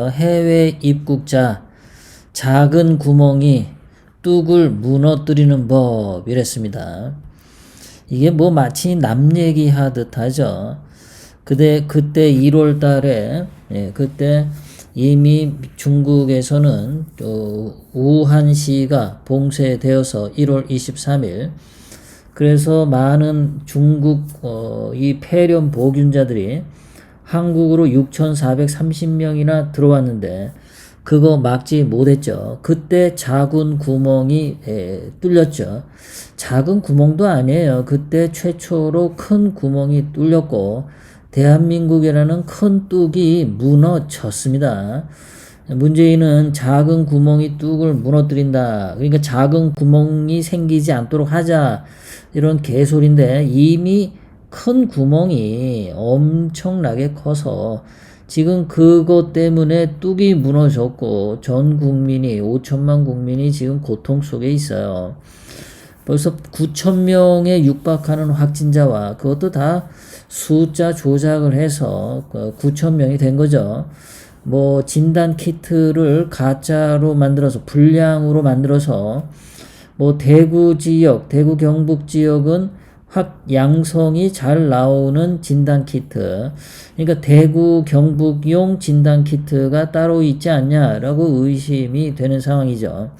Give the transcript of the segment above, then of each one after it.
해외 입국자 작은 구멍이 뚝을 무너뜨리는 법 이랬습니다. 이게 뭐 마치 남 얘기하듯 하죠. 그때 1월 달에 그때 이미 중국에서는 우한시가 봉쇄되어서 1월 23일 그래서 많은 중국 이 폐렴 보균자들이 한국으로 6,430명이나 들어왔는데 그거 막지 못했죠. 그때 작은 구멍이 뚫렸죠. 작은 구멍도 아니에요. 그때 최초로 큰 구멍이 뚫렸고 대한민국이라는 큰 뚝이 무너졌습니다. 문재인은 작은 구멍이 뚝을 무너뜨린다. 그러니까 작은 구멍이 생기지 않도록 하자. 이런 개소리인데 이미 큰 구멍이 엄청나게 커서 지금 그것 때문에 뚝이 무너졌고 전 국민이 5천만 국민이 지금 고통 속에 있어요. 벌써 9,000명에 육박하는 확진자와 그것도 다 숫자 조작을 해서 9,000명이 된 거죠. 뭐 진단 키트를 가짜로 만들어서 불량으로 만들어서 뭐 대구 지역, 대구 경북 지역은 양성이 잘 나오는 진단 키트. 그러니까 대구 경북용 진단 키트가 따로 있지 않냐라고 의심이 되는 상황이죠.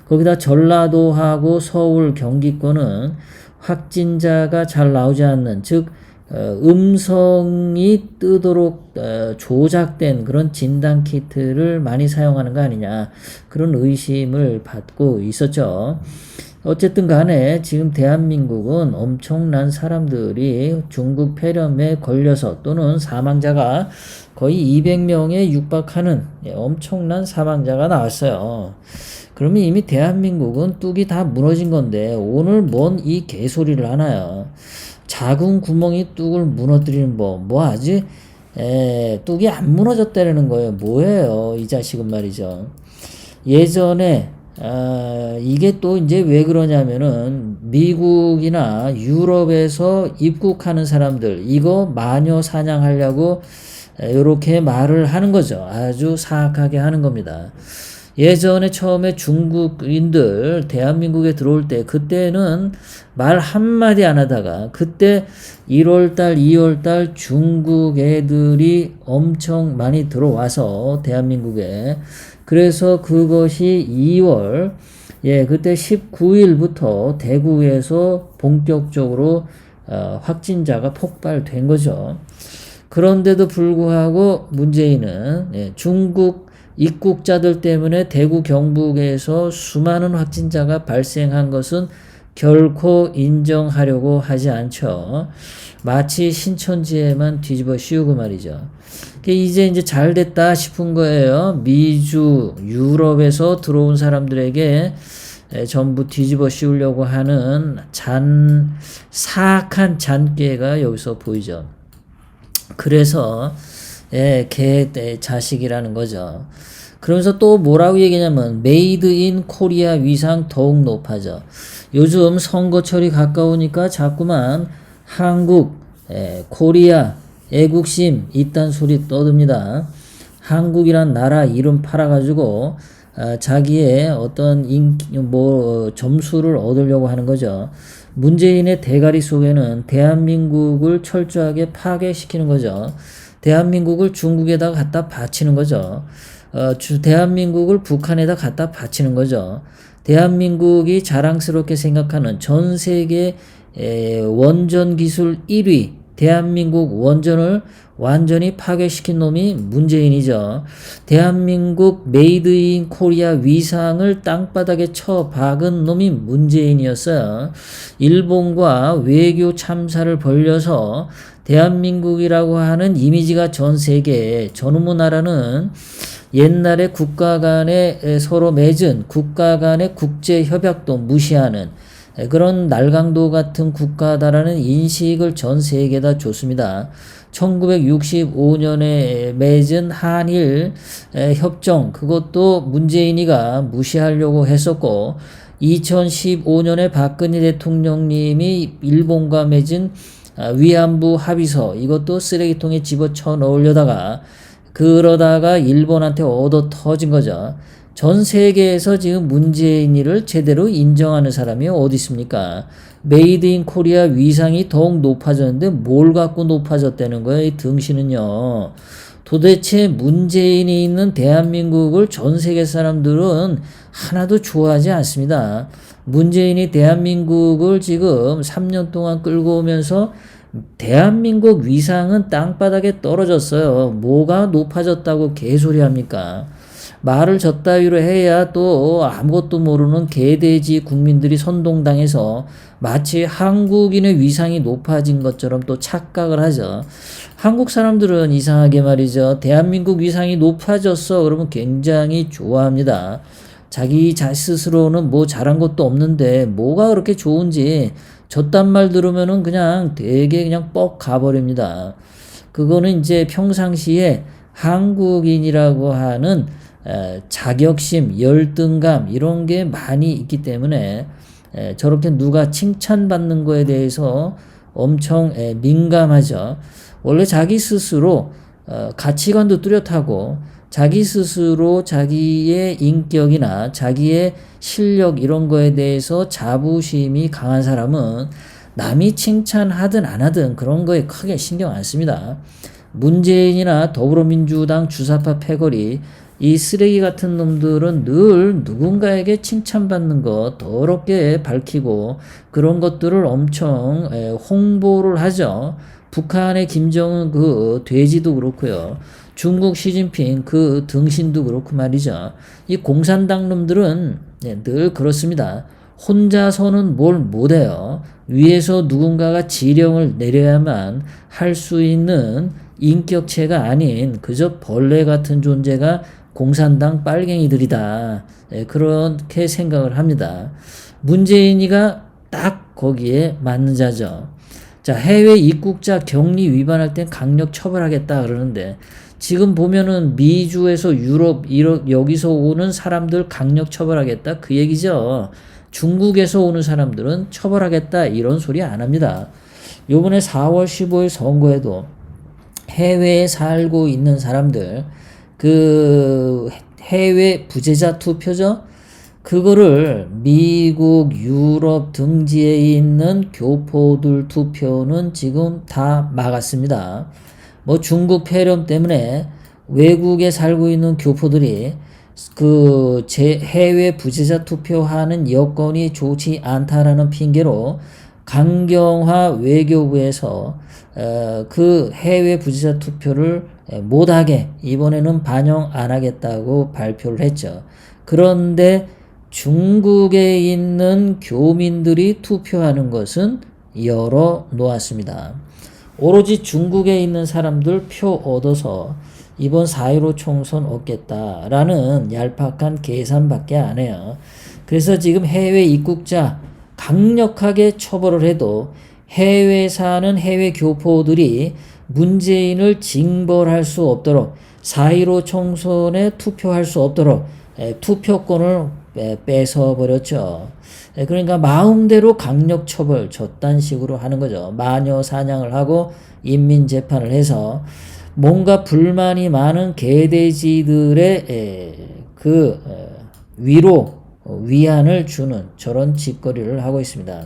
거기다 전라도하고 서울, 경기권은 확진자가 잘 나오지 않는, 즉 음성이 뜨도록 조작된 그런 진단 키트를 많이 사용하는 거 아니냐, 그런 의심을 받고 있었죠. 어쨌든 간에 지금 대한민국은 엄청난 사람들이 중국 폐렴에 걸려서 또는 사망자가 거의 200명에 육박하는 엄청난 사망자가 나왔어요. 그러면 이미 대한민국은 뚝이 다 무너진 건데 오늘 뭔 이 개소리를 하나요? 작은 구멍이 뚝을 무너뜨리는 법. 뭐 아직 뚝이 안 무너졌다는 거예요. 뭐예요? 이 자식은 말이죠. 예전에 이게 또 이제 왜 그러냐면은 미국이나 유럽에서 입국하는 사람들 이거 마녀 사냥하려고 이렇게 말을 하는 거죠. 아주 사악하게 하는 겁니다. 예전에 처음에 중국인들 대한민국에 들어올 때 그때는 말 한마디 안 하다가 그때 1월달 2월달 중국 애들이 엄청 많이 들어와서 대한민국에 그래서 그것이 2월 그때 19일부터 대구에서 본격적으로 확진자가 폭발된 거죠. 그런데도 불구하고 문재인은 중국 입국자들 때문에 대구 경북에서 수많은 확진자가 발생한 것은 결코 인정하려고 하지 않죠. 마치 신천지에만 뒤집어 씌우고 말이죠. 이제 잘 됐다 싶은 거예요. 미주, 유럽에서 들어온 사람들에게 전부 뒤집어 씌우려고 하는 사악한 잔꾀가 여기서 보이죠. 그래서 개 자식이라는 거죠. 그러면서 또 뭐라고 얘기냐면 메이드 인 코리아 위상 더욱 높아져. 요즘 선거철이 가까우니까 자꾸만 한국, 코리아, 애국심 이딴 소리 떠듭니다. 한국이란 나라 이름 팔아가지고 자기의 어떤 점수를 얻으려고 하는 거죠. 문재인의 대가리 속에는 대한민국을 철저하게 파괴시키는 거죠. 대한민국을 중국에다 갖다 바치는 거죠. 대한민국을 북한에다 갖다 바치는 거죠. 대한민국이 자랑스럽게 생각하는 전 세계 원전 기술 1위 대한민국 원전을 완전히 파괴시킨 놈이 문재인이죠. 대한민국 메이드 인 코리아 위상을 땅바닥에 쳐 박은 놈이 문재인이었어요. 일본과 외교 참사를 벌려서 대한민국이라고 하는 이미지가 전 세계에 저놈의 나라는 옛날에 국가 간에 서로 맺은 국가 간의 국제 협약도 무시하는 그런 날강도 같은 국가다라는 인식을 전 세계에다 줬습니다. 1965년에 맺은 한일 협정 그것도 문재인이가 무시하려고 했었고 2015년에 박근혜 대통령님이 일본과 맺은 위안부 합의서 이것도 쓰레기통에 집어쳐 넣으려다가 그러다가 일본한테 얻어 터진 거죠. 전 세계에서 지금 문재인이를 제대로 인정하는 사람이 어디 있습니까? 메이드 인 코리아 위상이 더욱 높아졌는데 뭘 갖고 높아졌다는 거예요, 이 등신은요. 도대체 문재인이 있는 대한민국을 전 세계 사람들은 하나도 좋아하지 않습니다. 문재인이 대한민국을 지금 3년 동안 끌고 오면서 대한민국 위상은 땅바닥에 떨어졌어요. 뭐가 높아졌다고 개소리 합니까? 말을 저따위로 해야 또 아무것도 모르는 개돼지 국민들이 선동당해서 마치 한국인의 위상이 높아진 것처럼 또 착각을 하죠. 한국 사람들은 이상하게 말이죠. 대한민국 위상이 높아졌어. 그러면 굉장히 좋아합니다. 자기 스스로는 뭐 잘한 것도 없는데 뭐가 그렇게 좋은지 저딴 말 들으면은 그냥 되게 그냥 뻑 가버립니다. 그거는 이제 평상시에 한국인이라고 하는 자격심, 열등감 이런 게 많이 있기 때문에 저렇게 누가 칭찬받는 거에 대해서 엄청 민감하죠. 원래 자기 스스로 가치관도 뚜렷하고 자기 스스로 자기의 인격이나 자기의 실력 이런 거에 대해서 자부심이 강한 사람은 남이 칭찬하든 안 하든 그런 거에 크게 신경 안 씁니다. 문재인이나 더불어민주당 주사파 패거리 이 쓰레기 같은 놈들은 늘 누군가에게 칭찬받는 거 더럽게 밝히고 그런 것들을 엄청 홍보를 하죠. 북한의 김정은 그 돼지도 그렇고요. 중국 시진핑 그 등신도 그렇고 말이죠. 이 공산당 놈들은 늘 그렇습니다. 혼자서는 뭘 못해요. 위에서 누군가가 지령을 내려야만 할 수 있는 인격체가 아닌 그저 벌레 같은 존재가 공산당 빨갱이들이다. 그렇게 생각을 합니다. 문재인이가 딱 거기에 맞는 자죠. 자, 해외 입국자 격리 위반할 땐 강력 처벌하겠다 그러는데 지금 보면은 미주에서 유럽 여기서 오는 사람들 강력 처벌하겠다 그 얘기죠. 중국에서 오는 사람들은 처벌하겠다 이런 소리 안 합니다. 요번에 4월 15일 선거에도 해외에 살고 있는 사람들 그 해외 부재자 투표죠. 그거를 미국, 유럽 등지에 있는 교포들 투표는 지금 다 막았습니다. 뭐 중국 폐렴 때문에 외국에 살고 있는 교포들이 그 해외 부재자 투표하는 여건이 좋지 않다라는 핑계로 강경화 외교부에서 그 해외 부재자 투표를 못하게 이번에는 반영 안 하겠다고 발표를 했죠. 그런데 중국에 있는 교민들이 투표하는 것은 열어 놓았습니다. 오로지 중국에 있는 사람들 표 얻어서 이번 4.15 총선 얻겠다라는 얄팍한 계산밖에 안 해요. 그래서 지금 해외 입국자 강력하게 처벌을 해도 해외에 사는 해외 교포들이 문재인을 징벌할 수 없도록 4.15 총선에 투표할 수 없도록 투표권을 뺏어버렸죠. 그러니까 마음대로 강력 처벌 저딴 식으로 하는 거죠. 마녀 사냥을 하고 인민재판을 해서 뭔가 불만이 많은 개돼지들의 그 위안을 주는 저런 짓거리를 하고 있습니다.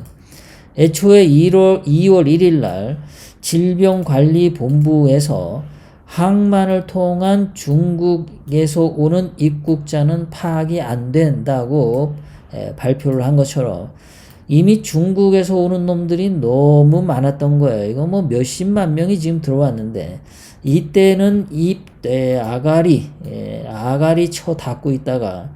애초에 2월 1일 날 질병관리본부에서 항만을 통한 중국에서 오는 입국자는 파악이 안 된다고 발표를 한 것처럼 이미 중국에서 오는 놈들이 너무 많았던 거예요. 이거 뭐 몇십만 명이 지금 들어왔는데 이때는 아가리 쳐 닫고 있다가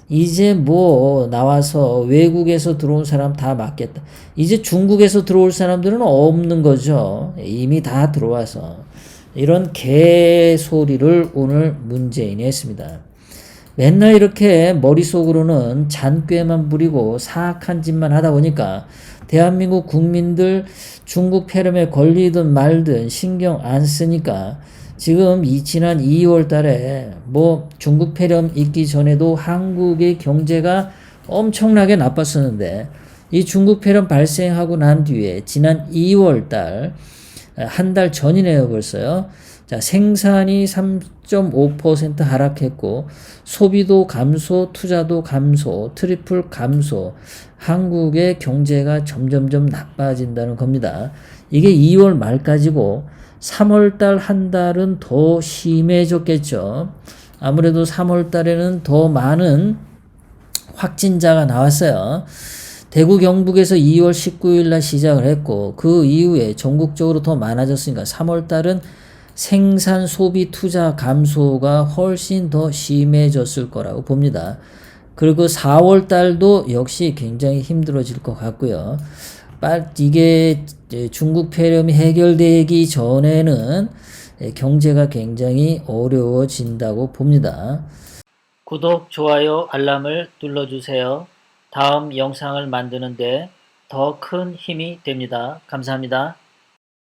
이제 뭐 나와서 외국에서 들어온 사람 다 맞겠다. 이제 중국에서 들어올 사람들은 없는 거죠. 이미 다 들어와서. 이런 개소리를 오늘 문재인이 했습니다. 맨날 이렇게 머릿속으로는 잔꾀만 부리고 사악한 짓만 하다 보니까 대한민국 국민들 중국 폐렴에 걸리든 말든 신경 안 쓰니까 지금 지난 2월 달에 뭐 중국 폐렴 있기 전에도 한국의 경제가 엄청나게 나빴었는데 이 중국 폐렴 발생하고 난 뒤에 지난 2월 달 한 달 전이네요 벌써요. 자, 생산이 3.5% 하락했고, 소비도 감소, 투자도 감소, 트리플 감소, 한국의 경제가 점점점 나빠진다는 겁니다. 이게 2월 말까지고, 3월 달 한 달은 더 심해졌겠죠. 아무래도 3월 달에는 더 많은 확진자가 나왔어요. 대구 경북에서 2월 19일 날 시작을 했고 그 이후에 전국적으로 더 많아졌으니까 3월 달은 생산, 소비, 투자 감소가 훨씬 더 심해졌을 거라고 봅니다. 그리고 4월 달도 역시 굉장히 힘들어질 것 같고요. 이게 중국 폐렴이 해결되기 전에는 경제가 굉장히 어려워진다고 봅니다. 구독, 좋아요, 알람을 눌러주세요. 다음 영상을 만드는데 더 큰 힘이 됩니다. 감사합니다.